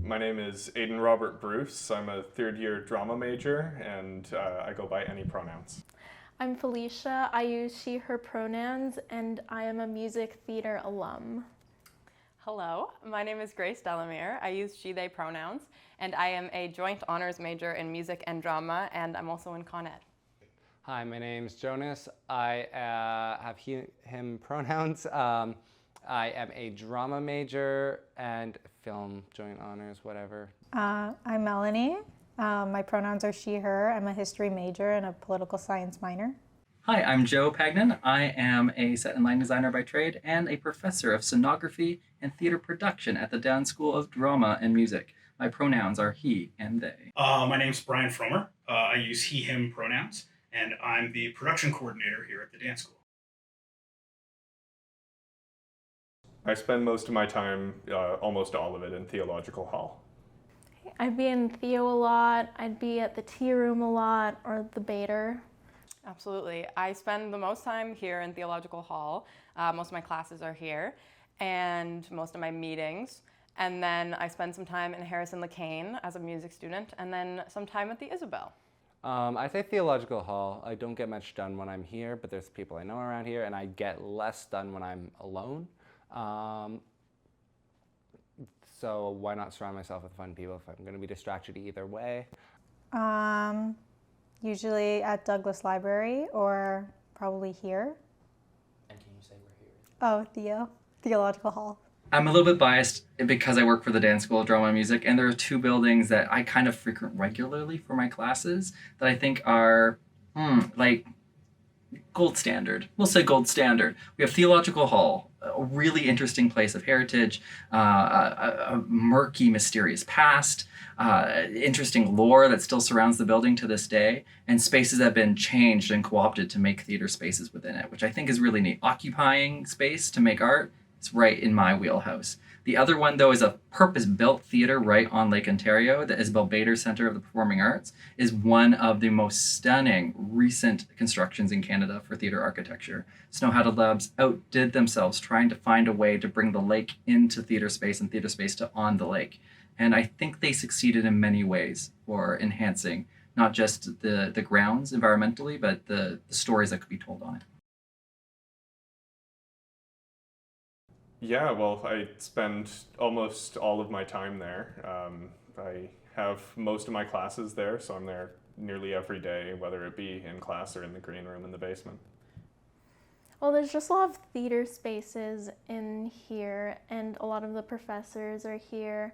My name is Aidan Robert Bruce. I'm a third year drama major and I go by any pronouns. I'm Felicia. I use she, her pronouns, and I am a music theater alum. Hello, my name is Grace Delamere. I use she, they pronouns, and I am a joint honors major in music and drama, and I'm also in Con Ed. Hi, my name's Jonas. I have he, him pronouns. I am a drama major and film joint honors, whatever. I'm Melanie. My pronouns are she, her. I'm a history major and a political science minor. Hi, I'm Joe Pagnon. I am a set and line designer by trade and a professor of scenography and theater production at the Down School of Drama and Music. My pronouns are he and they. My name's Brian Fromer. I use he, him pronouns, and I'm the production coordinator here at the dance school. I spend most of my time, almost all of it, in Theological Hall. I'd be in Theo a lot, I'd be at the tea room a lot, or the Bader. Absolutely. I spend the most time here in Theological Hall. Most of my classes are here, and most of my meetings. And then I spend some time in Harrison LeCaine as a music student, and then some time at the Isabel. I say Theological Hall. I don't get much done when I'm here, but there's people I know around here, and I get less done when I'm alone. So why not surround myself with fun people if I'm going to be distracted either way? Usually at Douglas Library or probably here. And can you say we're here? Oh, Theological Hall. I'm a little bit biased because I work for the Dance School of Drama and Music, and there are two buildings that I kind of frequent regularly for my classes that I think are like gold standard. We'll say gold standard. We have Theological Hall, a really interesting place of heritage, a murky, mysterious past, interesting lore that still surrounds the building to this day, and spaces that have been changed and co-opted to make theater spaces within it, which I think is really neat. Occupying space to make art is right in my wheelhouse. The other one, though, is a purpose-built theater right on Lake Ontario. The Isabel Bader Centre of the Performing Arts is one of the most stunning recent constructions in Canada for theater architecture. Snow-Hatted Labs outdid themselves trying to find a way to bring the lake into theater space and theater space to on the lake. And I think they succeeded in many ways for enhancing not just the grounds environmentally, but the stories that could be told on it. Yeah, well, I spend almost all of my time there. I have most of my classes there, so I'm there nearly every day, whether it be in class or in the green room in the basement. Well, there's just a lot of theater spaces in here, and a lot of the professors are here.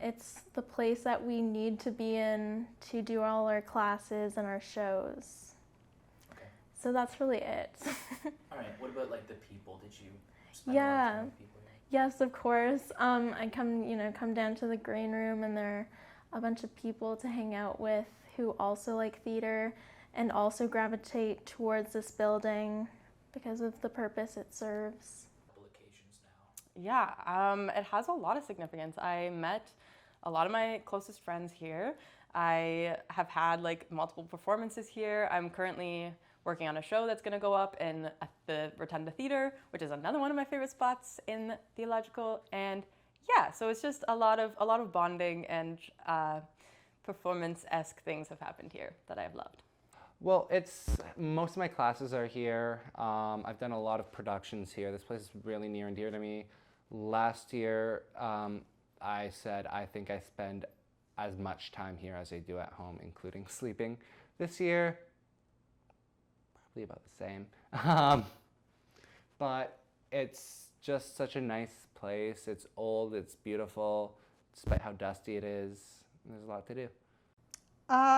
It's the place that we need to be in to do all our classes and our shows. Okay. So that's really it. All right. What about like the people? Did you spend a lot of time with people here? Yes, of course. I come down to the green room, and there are a bunch of people to hang out with who also like theater and also gravitate towards this building because of the purpose it serves. Locations now. Yeah, it has a lot of significance. I met a lot of my closest friends here. I have had like multiple performances here. I'm currently working on a show that's going to go up at the Rotunda Theater, which is another one of my favorite spots in Theological. And yeah, so it's just a lot of bonding and performance-esque things have happened here that I've loved. Well, most of my classes are here. I've done a lot of productions here. This place is really near and dear to me. Last year, I said I think I spend as much time here as I do at home, including sleeping. This year, probably about the same. But it's just such a nice place. It's old, it's beautiful, despite how dusty it is. There's a lot to do.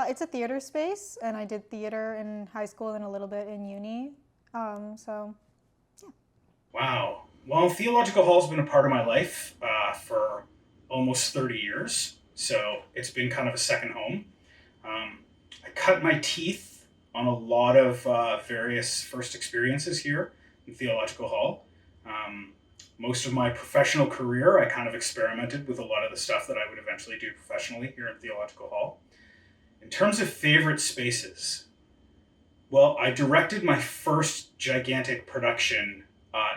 It's a theater space, and I did theater in high school and a little bit in uni. Yeah. Wow. Well, Theological Hall's been a part of my life for almost 30 years, so it's been kind of a second home. I cut my teeth on a lot of various first experiences here in Theological Hall. Most of my professional career, I kind of experimented with a lot of the stuff that I would eventually do professionally here in Theological Hall. In terms of favorite spaces, well, I directed my first gigantic production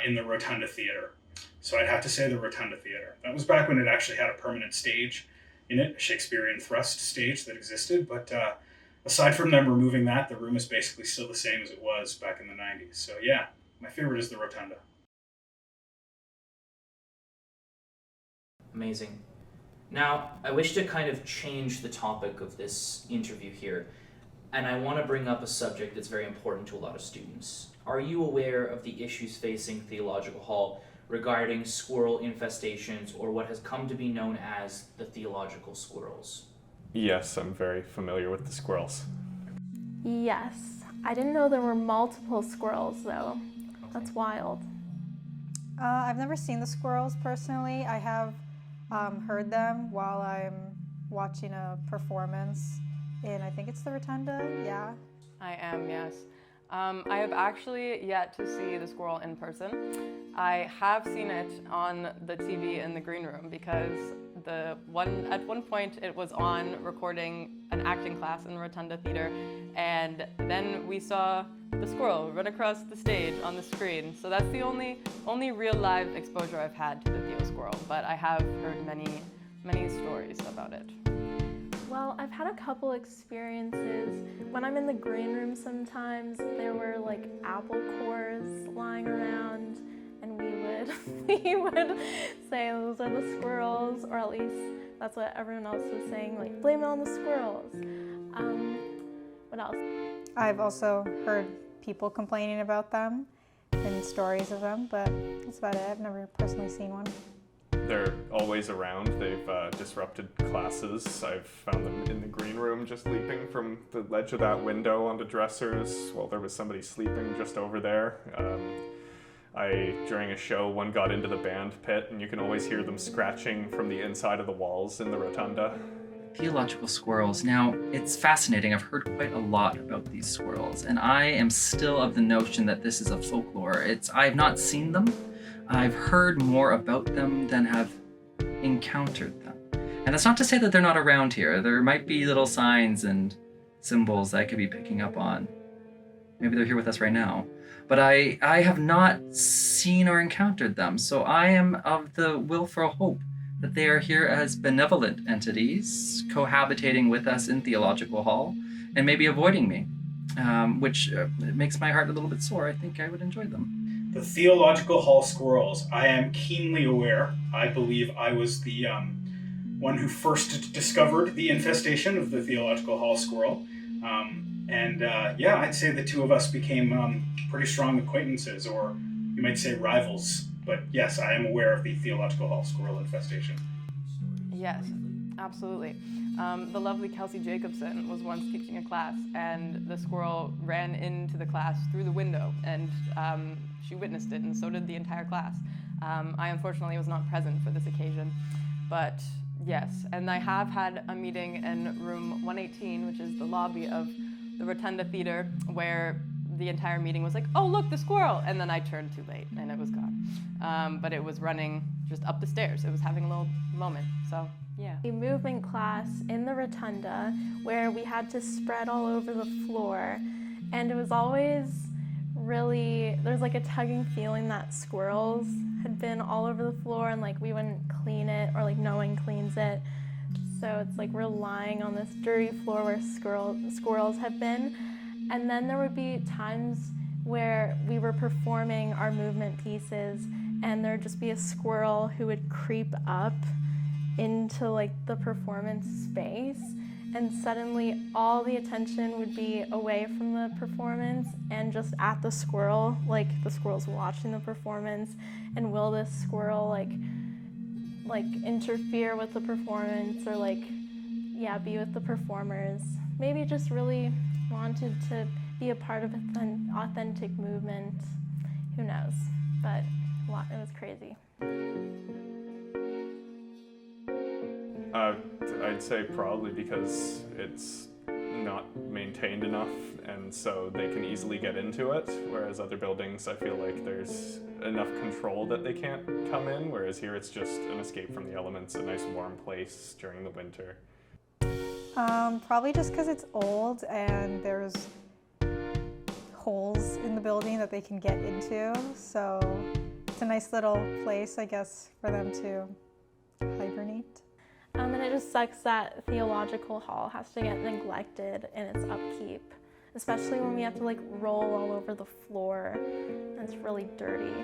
in the Rotunda Theater. So I'd have to say the Rotunda Theatre. That was back when it actually had a permanent stage in it, a Shakespearean thrust stage that existed. But aside from them removing that, the room is basically still the same as it was back in the 90s. So yeah, my favorite is the Rotunda. Amazing. Now, I wish to kind of change the topic of this interview here, and I want to bring up a subject that's very important to a lot of students. Are you aware of the issues facing Theological Hall regarding squirrel infestations, or what has come to be known as the theological squirrels? Yes, I'm very familiar with the squirrels. Yes. I didn't know there were multiple squirrels, though. That's wild. I've never seen the squirrels personally. I have heard them while I'm watching a performance in, I think it's the Rotunda, yeah. I am, yes. I have actually yet to see the squirrel in person. I have seen it on the TV in the green room because at one point it was on recording an acting class in the Rotunda Theatre, and then we saw the squirrel run across the stage on the screen. So that's the only real live exposure I've had to the Theo squirrel, but I have heard many stories about it. Well, I've had a couple experiences. When I'm in the green room sometimes, there were like apple cores lying around, and we would say those are the squirrels, or at least that's what everyone else was saying, like blame it on the squirrels. What else? I've also heard people complaining about them and stories of them, but that's about it. I've never personally seen one. They're always around. They've disrupted classes. I've found them in the green room just leaping from the ledge of that window onto dressers while there was somebody sleeping just over there. During a show, one got into the band pit, and you can always hear them scratching from the inside of the walls in the rotunda. Theological squirrels. Now, it's fascinating. I've heard quite a lot about these squirrels, and I am still of the notion that this is a folklore. I've not seen them. I've heard more about them than have encountered them. And that's not to say that they're not around here. There might be little signs and symbols that I could be picking up on. Maybe they're here with us right now. But I have not seen or encountered them, so I am of the willful hope that they are here as benevolent entities, cohabitating with us in Theological Hall, and maybe avoiding me, which makes my heart a little bit sore. I think I would enjoy them. The Theological Hall squirrels, I am keenly aware. I believe I was the one who first discovered the infestation of the Theological Hall squirrel. I'd say the two of us became pretty strong acquaintances, or you might say rivals. But yes, I am aware of the Theological Hall squirrel infestation. Yes, absolutely. The lovely Kelsey Jacobson was once teaching a class, and the squirrel ran into the class through the window, and she witnessed it, and so did the entire class. I unfortunately was not present for this occasion, but yes, and I have had a meeting in room 118, which is the lobby of the Rotunda Theatre, where the entire meeting was like, oh look, the squirrel, and then I turned too late and it was gone. But it was running just up the stairs. It was having a little moment, so yeah. A movement class in the Rotunda where we had to spread all over the floor, and it was always really, there's like a tugging feeling that squirrels had been all over the floor and like we wouldn't clean it, or like no one cleans it. So it's like we're lying on this dirty floor where squirrels have been. And then there would be times where we were performing our movement pieces and there'd just be a squirrel who would creep up into like the performance space, and suddenly all the attention would be away from the performance and just at the squirrel, like the squirrel's watching the performance, and will this squirrel like interfere with the performance, or be with the performers. Maybe just really wanted to be a part of an authentic movement. Who knows? But it was crazy. I'd say probably because it's not maintained enough, and so they can easily get into it, whereas other buildings I feel like there's enough control that they can't come in, whereas here it's just an escape from the elements, a nice warm place during the winter. Probably just because it's old and there's holes in the building that they can get into, so it's a nice little place, I guess, for them to hibernate. And it just sucks that Theological Hall has to get neglected in its upkeep, especially when we have to like roll all over the floor and it's really dirty.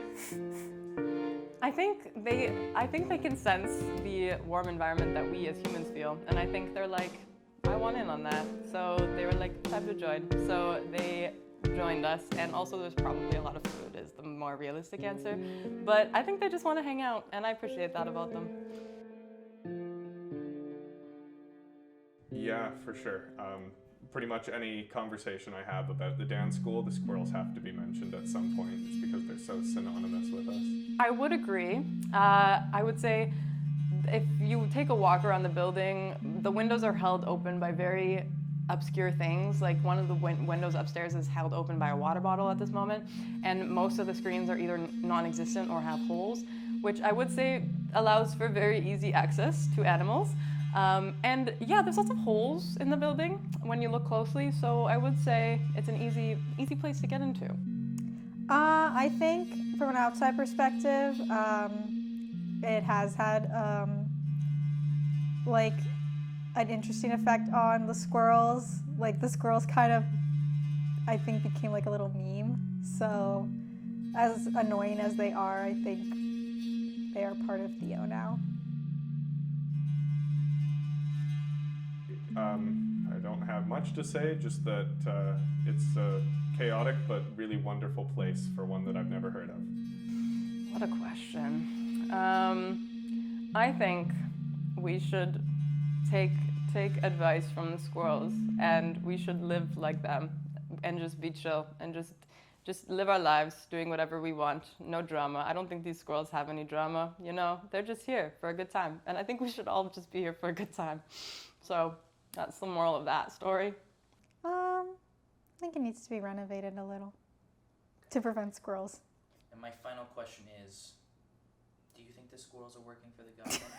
I think they can sense the warm environment that we as humans feel, and I think they're like, I want in on that. So they were like, time to join. So they joined us, and also there's probably a lot of food is the more realistic answer. But I think they just want to hang out, and I appreciate that about them. Yeah, for sure. Pretty much any conversation I have about the dance school, the squirrels have to be mentioned at some point. It's because they're so synonymous with us. I would agree. I would say if you take a walk around the building, the windows are held open by very obscure things. Like one of the windows upstairs is held open by a water bottle at this moment, and most of the screens are either non-existent or have holes, which I would say allows for very easy access to animals. And yeah, there's lots of holes in the building when you look closely, so I would say it's an easy place to get into. I think from an outside perspective, it has had like an interesting effect on the squirrels. Like the squirrels kind of, I think, became like a little meme. So as annoying as they are, I think they are part of Theo now. I don't have much to say, just that it's a chaotic but really wonderful place for one that I've never heard of. What a question. I think we should take advice from the squirrels, and we should live like them and just be chill and just live our lives doing whatever we want. No drama. I don't think these squirrels have any drama, you know? They're just here for a good time, and I think we should all just be here for a good time. So that's the moral of that story. I think it needs to be renovated a little to prevent squirrels. And my final question is, do you think the squirrels are working for the government?